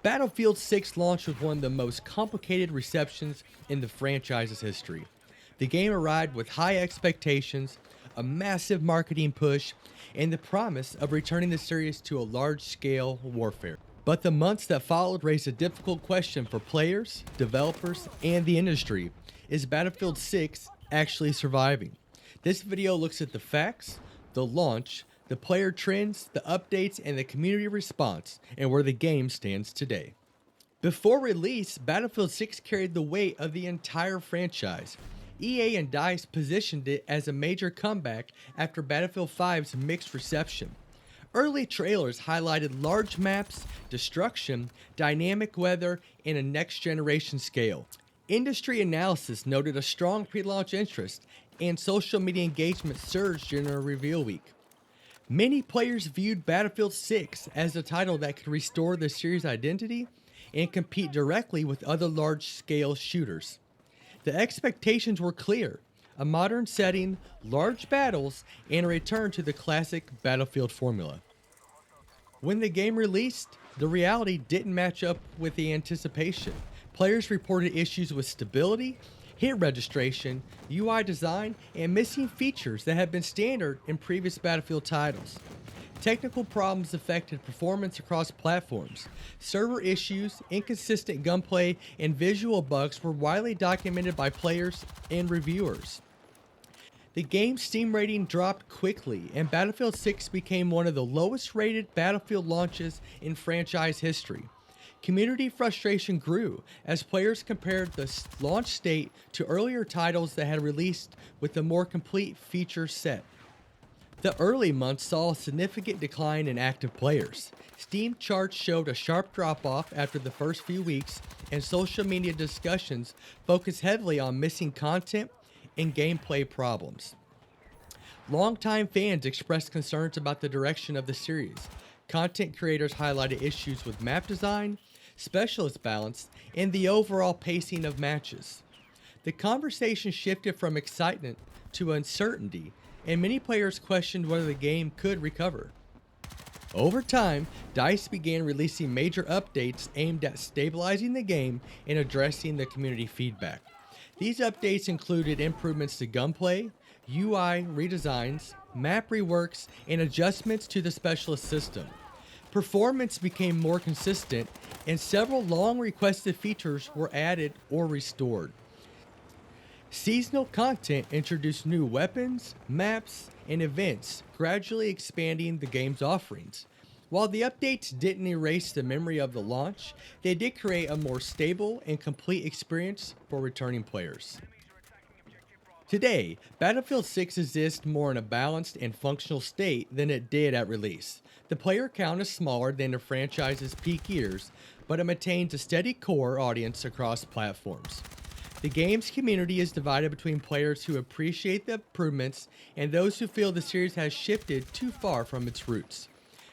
Battlefield 6 launched with one of the most complicated receptions in the franchise's history. The game arrived with high expectations, a massive marketing push, and the promise of returning the series to a large-scale warfare. But the months that followed raised a difficult question for players, developers, and the industry. Is Battlefield 6 actually surviving? This video looks at the facts, the launch, the player trends, the updates, and the community response, and where the game stands today. Before release, Battlefield 6 carried the weight of the entire franchise. EA and DICE positioned it as a major comeback after Battlefield 5's mixed reception. Early trailers highlighted large maps, destruction, dynamic weather, and a next-generation scale. Industry analysis noted a strong pre-launch interest, and social media engagement surged during a reveal week. Many players viewed Battlefield 6 as a title that could restore the series' identity and compete directly with other large-scale shooters. The expectations were clear: a modern setting, large battles, and a return to the classic Battlefield formula. When the game released, the reality didn't match up with the anticipation. Players reported issues with stability, hit registration, UI design, and missing features that had been standard in previous Battlefield titles. Technical problems affected performance across platforms. Server issues, inconsistent gunplay, and visual bugs were widely documented by players and reviewers. The game's Steam rating dropped quickly, and Battlefield 6 became one of the lowest rated Battlefield launches in franchise history. Community frustration grew as players compared the launch state to earlier titles that had released with a more complete feature set. The early months saw a significant decline in active players. Steam charts showed a sharp drop-off after the first few weeks, and social media discussions focused heavily on missing content and gameplay problems. Longtime fans expressed concerns about the direction of the series. Content creators highlighted issues with map design, specialist balance, and the overall pacing of matches. The conversation shifted from excitement to uncertainty, and many players questioned whether the game could recover. Over time, DICE began releasing major updates aimed at stabilizing the game and addressing the community feedback. These updates included improvements to gunplay, UI redesigns, map reworks, and adjustments to the specialist system. Performance became more consistent, and several long-requested features were added or restored. Seasonal content introduced new weapons, maps, and events, gradually expanding the game's offerings. While the updates didn't erase the memory of the launch, they did create a more stable and complete experience for returning players. Today, Battlefield 6 exists more in a balanced and functional state than it did at release. The player count is smaller than the franchise's peak years, but it maintains a steady core audience across platforms. The game's community is divided between players who appreciate the improvements and those who feel the series has shifted too far from its roots.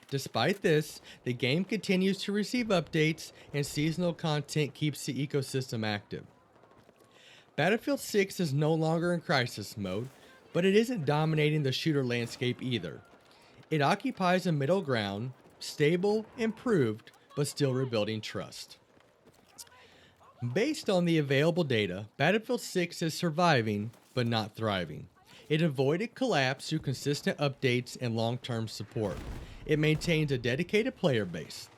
Despite this, the game continues to receive updates, and seasonal content keeps the ecosystem active. Battlefield 6 is no longer in crisis mode, but it isn't dominating the shooter landscape either. It occupies a middle ground, stable, improved, but still rebuilding trust. Based on the available data, Battlefield 6 is surviving, but not thriving. It avoided collapse through consistent updates and long-term support. It maintains a dedicated player base.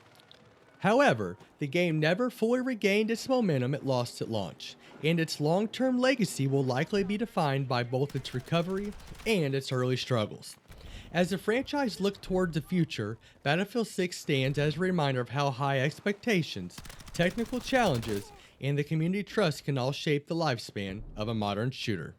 However, the game never fully regained its momentum it lost at launch, and its long-term legacy will likely be defined by both its recovery and its early struggles. As the franchise looks towards the future, Battlefield 6 stands as a reminder of how high expectations, technical challenges, and the community trust can all shape the lifespan of a modern shooter.